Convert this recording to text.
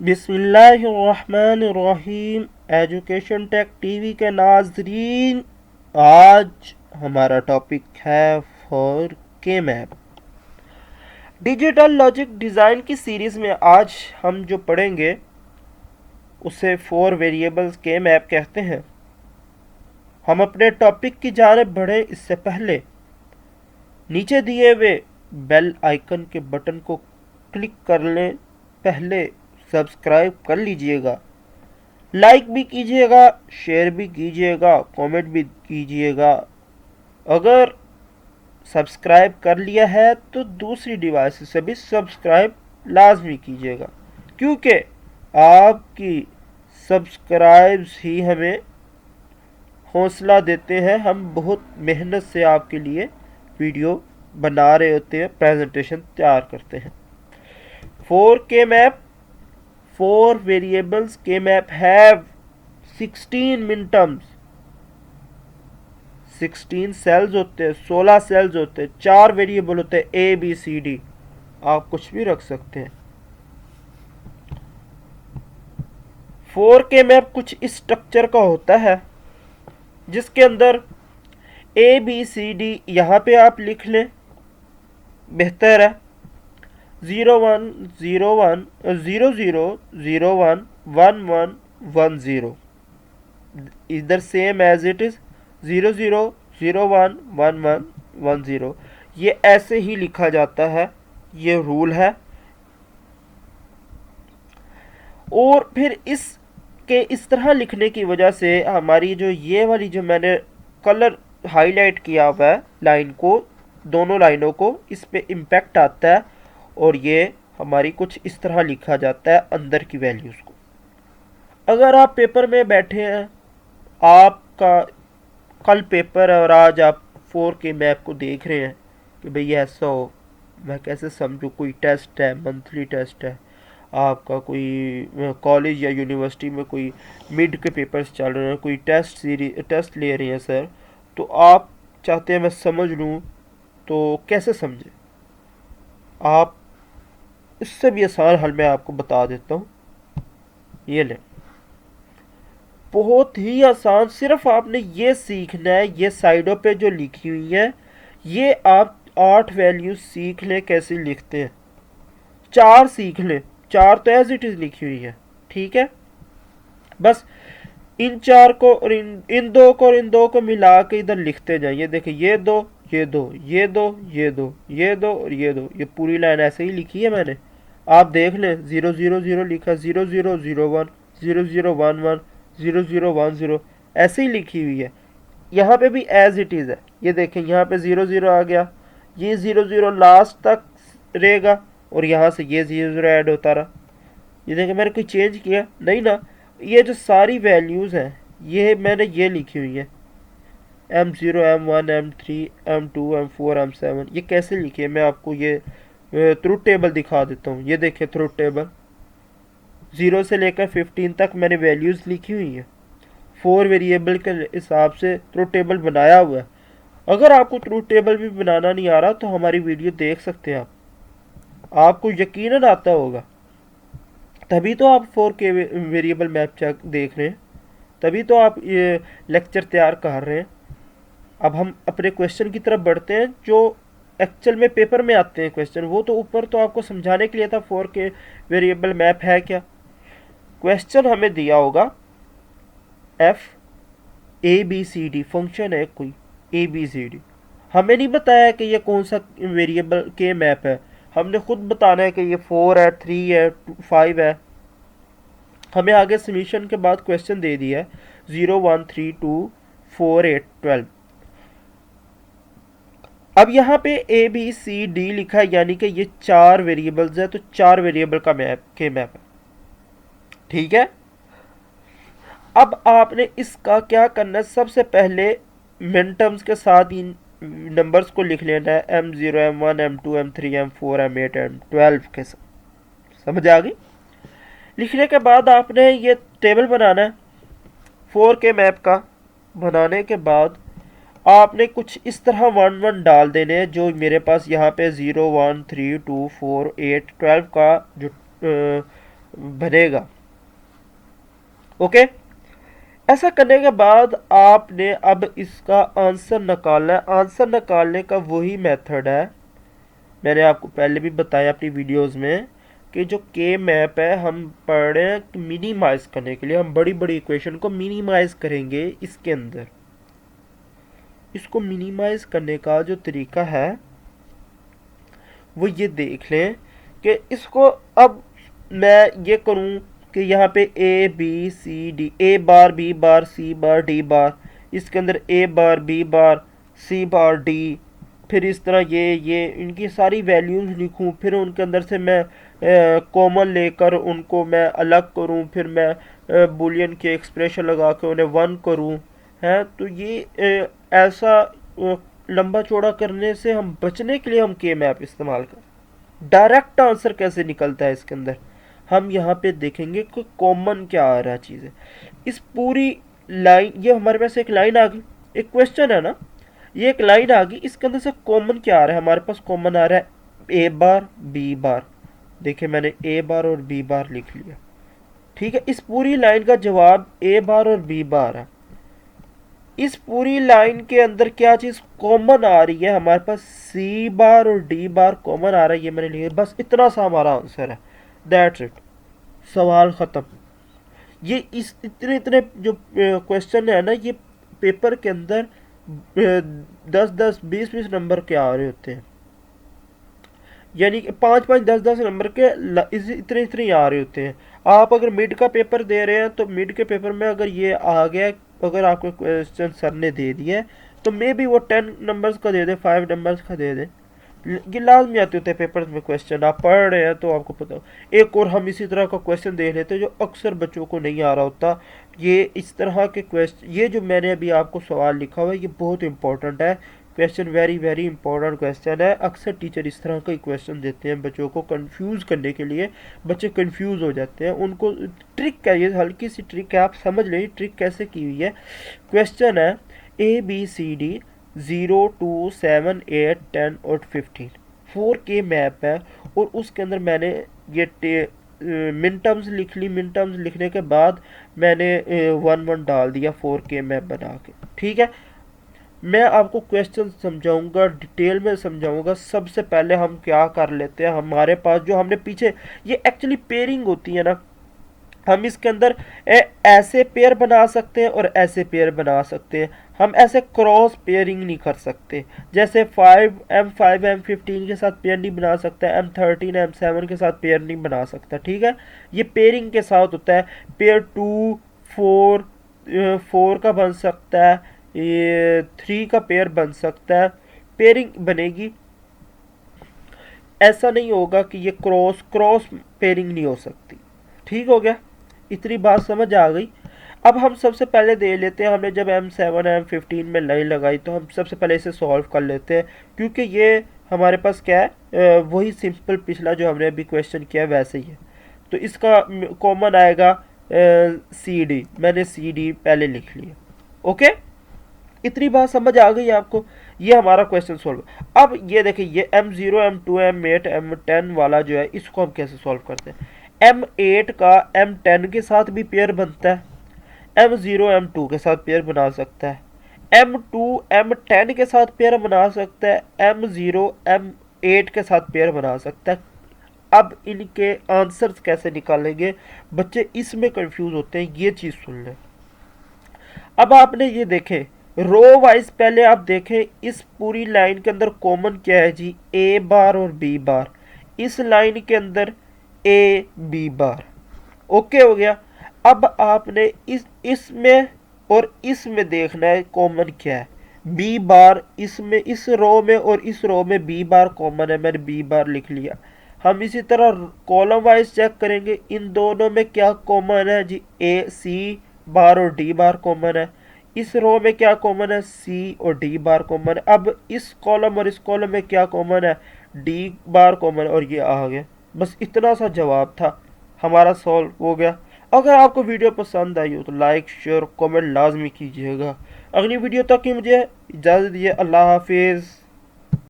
बिस्मिल्लाहिर्रहमानिर्रहीम। Education take TV के नाजरीन, आज हमारा टॉपिक है फॉर के मैप। डिजिटल लॉजिक डिज़ाइन की सीरीज़ में आज हम जो पढ़ेंगे उसे फोर वेरिएबल्स के मैप कहते हैं। हम अपने टॉपिक की जानिब बढ़े इससे पहले नीचे दिए हुए बेल आइकन के बटन को क्लिक कर लें। पहले सब्सक्राइब कर लीजिएगा, लाइक भी कीजिएगा, शेयर भी कीजिएगा, कमेंट भी कीजिएगा। अगर सब्सक्राइब कर लिया है तो दूसरी डिवाइस से भी सब्सक्राइब लाजमी कीजिएगा, क्योंकि आपकी सब्सक्राइब्स ही हमें हौसला देते हैं। हम बहुत मेहनत से आपके लिए वीडियो बना रहे होते हैं, प्रेजेंटेशन तैयार करते हैं। 4K map, 4 variables K map have 16 minterms, 16 cells होते हैं, 16 सेल्स होते हैं, 4 वेरिएबल होते हैं ए बी सी डी। आप कुछ भी रख सकते हैं। 4K मैप कुछ इस स्ट्रक्चर का होता है जिसके अंदर ए बी सी डी यहाँ पे आप लिख लें, बेहतर है। 0101 0001 1110 इधर सेम एज इट इज 0001 1110। ये ऐसे ही लिखा जाता है, ये रूल है। और फिर इसके इस तरह लिखने की वजह से हमारी जो ये वाली जो मैंने कलर हाईलाइट किया हुआ है लाइन को, दोनों लाइनों को, इस पे इम्पैक्ट आता है और ये हमारी कुछ इस तरह लिखा जाता है अंदर की वैल्यूज़ को। अगर आप पेपर में बैठे हैं, आपका कल पेपर है और आज आप 4K मैप को देख रहे हैं कि भाई ऐसा हो, मैं कैसे समझूँ? कोई टेस्ट है, मंथली टेस्ट है, आपका कोई कॉलेज या यूनिवर्सिटी में कोई मिड के पेपर्स चल रहे हैं, कोई टेस्ट ले रहे हैं सर, तो आप चाहते हैं मैं समझ लूँ, तो कैसे समझें आप? इससे भी आसान हल मैं आपको बता देता हूँ। ये ले, बहुत ही आसान। सिर्फ आपने ये सीखना है, ये साइडों पे जो लिखी हुई है, ये आप 8 वैल्यूज सीख लें कैसे लिखते हैं। 4 सीख लें, 4 तो एज इट इज लिखी हुई है, ठीक है। बस इन 4 को और इन 2 को और इन 2 को मिला के इधर लिखते जाइए। देखिए ये 2, ये 2, ये 2, ये 2, ये 2 और ये 2, ये पूरी लाइन ऐसे ही लिखी है मैंने। आप देख लें, 000 लिखा, 0001 0011 0010 ऐसे ही लिखी हुई है। यहाँ पे भी एज इट इज़ है। ये देखें, यहाँ पे 00 आ गया, ये 00 लास्ट तक रहेगा और यहाँ से ये 00 ऐड होता रहा। ये देखें, मैंने कोई चेंज किया नहीं ना। ये जो सारी वैल्यूज़ हैं ये मैंने ये लिखी हुई है, M0 M1 M3 M2 M4 M7। ये कैसे लिखी है मैं आपको ये ट्रुथ टेबल दिखा देता हूँ। ये देखें ट्रुथ टेबल, 0 से लेकर 15 तक मैंने वैल्यूज़ लिखी हुई है। 4 वेरिएबल के हिसाब से ट्रुथ टेबल बनाया हुआ है। अगर आपको ट्रुथ टेबल भी बनाना नहीं आ रहा तो हमारी वीडियो देख सकते हैं आपको यकीनन आता होगा। तभी तो आप 4K वेरिएबल मैप चेक देख रहे हैं, तभी तो आप ये लेक्चर तैयार कर रहे हैं। अब हम अपने क्वेश्चन की तरफ बढ़ते हैं जो एक्चुअल में पेपर में आते हैं क्वेश्चन। वो तो ऊपर तो आपको समझाने के लिए था 4K वेरिएबल मैप है क्या। क्वेश्चन हमें दिया होगा FABCD फंक्शन है कोई ABCD। हमें नहीं बताया कि ये कौन सा वेरिएबल के मैप है, हमने खुद बताना है कि ये 4 है, 3 है, 5 है। हमें आगे समीशन के बाद क्वेश्चन दे दिया है 0 1 3 2 4 8 12। अब यहाँ पे ABCD लिखा है, यानी कि ये 4 वेरिएबल्स है, तो 4 वेरिएबल का मैप के मैप है, ठीक है। अब आपने इसका क्या करना है, सबसे पहले मिनटर्म्स के साथ इन नंबर्स को लिख लेना है, M0 M1 M2 M3 M4 M8 M12 के साथ। समझ आ गई? लिखने के बाद आपने ये टेबल बनाना है 4K मैप का। बनाने के बाद आपने कुछ इस तरह 1 1 डाल देने हैं, जो मेरे पास यहाँ पे 0 1 3 2 4 8 12 का जो बनेगा। ओके, ऐसा करने के बाद आपने अब इसका आंसर निकालना है। आंसर निकालने का वही मेथड है, मैंने आपको पहले भी बताया अपनी वीडियोस में, कि जो के मैप है हम पढ़ रहे हैं मिनिमाइज करने के लिए, हम बड़ी बड़ी इक्वेशन को मिनिमाइज करेंगे इसके अंदर। इसको मिनिमाइज करने का जो तरीका है वो ये देख लें कि इसको अब मैं ये करूं कि यहाँ पे A B C D, A bar B bar C bar D bar, इसके अंदर ए bar B bar C bar D, फिर इस तरह ये इनकी सारी वैल्यूज लिखूं, फिर उनके अंदर से मैं कॉमन लेकर उनको मैं अलग करूं, फिर मैं बुलियन के एक्सप्रेशन लगा के उन्हें वन करूं, है तो ये ऐसा लंबा चौड़ा करने से हम बचने के लिए हम के मैप इस्तेमाल कर। डायरेक्ट आंसर कैसे निकलता है इसके अंदर, हम यहाँ पे देखेंगे कि कॉमन क्या आ रहा है चीज़ें। इस पूरी लाइन, ये हमारे पास एक लाइन आ गई, एक क्वेश्चन है ना, ये एक लाइन आ गई, इसके अंदर से कॉमन क्या आ रहा है, हमारे पास कॉमन आ रहा है ए बार बी बार। देखिए मैंने ए बार और बी बार लिख लिया, ठीक है। इस पूरी लाइन का जवाब ए बार और बी बार है। इस पूरी लाइन के अंदर क्या चीज कॉमन आ रही है, हमारे पास सी बार और डी बार कॉमन आ रहा है, ये मैंने लिखा, बस इतना सा हमारा आंसर है, दैट्स इट, सवाल खत्म। ये इस इतने इतने जो क्वेश्चन है ना, ये पेपर के अंदर 10-10 20-20 नंबर के आ रहे होते हैं, यानी कि 5-5 10-10 नंबर के इतने इतने आ रहे होते हैं। आप अगर मिड का पेपर दे रहे हैं तो मिड के पेपर में अगर ये आ गया, अगर आपको क्वेश्चन सर ने दे दिया है तो मे बी वो 10 नंबर्स का दे दे, 5 नंबर्स का दे दे, ये लाजमी आते होते हैं पेपर में क्वेश्चन, आप पढ़ रहे हैं तो आपको पता हो। एक और हम इसी तरह का क्वेश्चन देख लेते हैं जो अक्सर बच्चों को नहीं आ रहा होता, ये इस तरह के क्वेश्चन, ये जो मैंने अभी आपको सवाल लिखा हुआ है ये बहुत इंपॉर्टेंट है question, very very important question है। अक्सर टीचर इस तरह का क्वेश्चन देते हैं बच्चों को कंफ्यूज करने के लिए, बच्चे कंफ्यूज हो जाते हैं, उनको ट्रिक है, ये हल्की सी ट्रिक है, आप समझ लें ट्रिक कैसे की हुई है। क्वेश्चन है ABCD 0 2 7 8 10 और 15, 4K मैप है, और उसके अंदर मैंने ये मिन टर्म्स लिख ली, मिन टर्म्स लिखने के बाद मैंने 1-1 डाल दिया 4K मैप बना के, ठीक है। मैं आपको क्वेश्चन समझाऊंगा, डिटेल में समझाऊंगा। सबसे पहले हम क्या कर लेते हैं, हमारे पास जो हमने पीछे ये एक्चुअली पेयरिंग होती है ना, हम इसके अंदर ऐसे पेयर बना सकते हैं और ऐसे पेयर बना सकते हैं, हम ऐसे क्रॉस पेयरिंग नहीं कर सकते। जैसे 5 M15 के साथ पेयर नहीं बना सकता, M13 M7 के साथ पेयर नहीं बना सकता, ठीक है। ये पेयरिंग के साथ होता है, पेयर 2 4 4 का बन सकता है, ये 3 का पेयर बन सकता है, पेयरिंग बनेगी। ऐसा नहीं होगा कि ये क्रॉस क्रॉस पेयरिंग नहीं हो सकती, ठीक हो गया, इतनी बात समझ आ गई। अब हम सबसे पहले दे लेते हैं, हमने जब M7 M15 में लाइन लगाई तो हम सबसे पहले इसे सॉल्व कर लेते हैं, क्योंकि ये हमारे पास क्या है, वही सिंपल पिछला जो हमने अभी क्वेश्चन किया वैसे ही है। तो इसका कॉमन आएगा CD, मैंने CD पहले लिख लिया, ओके। इतनी बात समझ आ गई आपको, ये हमारा क्वेश्चन सॉल्व। अब ये देखिए, ये M0 M2 M8 M10 वाला जो है इसको हम कैसे सॉल्व करते हैं। M8 का M10 के साथ भी पेयर बनता है, M0 M2 के साथ पेयर बना सकता है, M2 M10 के साथ पेयर बना सकता है, M0 M8 के साथ पेयर बना सकता है। अब इनके आंसर्स कैसे निकालेंगे, बच्चे इसमें कंफ्यूज होते हैं, ये चीज़ सुन लें। अब आपने ये देखें रो वाइज, पहले आप देखें इस पूरी लाइन के अंदर कॉमन क्या है जी, ए बार और बी बार, इस लाइन के अंदर ए बी बार, ओके हो गया। अब आपने इसमें और इसमें देखना है कॉमन क्या है, बी बार, इसमें इस रो में और इस रो में बी बार कॉमन है, मैंने बी बार लिख लिया। हम इसी तरह कॉलम वाइज चेक करेंगे, इन दोनों में क्या कॉमन है जी, ए सी बार और डी बार कॉमन है, इस रो में क्या कॉमन है, सी और डी बार कॉमन है। अब इस कॉलम और इस कॉलम में क्या कॉमन है, डी बार कॉमन, और ये आ गया। बस इतना सा जवाब था, हमारा सॉल्व हो गया। अगर आपको वीडियो पसंद आई हो तो लाइक शेयर कमेंट लाजमी कीजिएगा। अगली वीडियो तक की मुझे इजाज़त दीजिए, अल्लाह हाफिज़।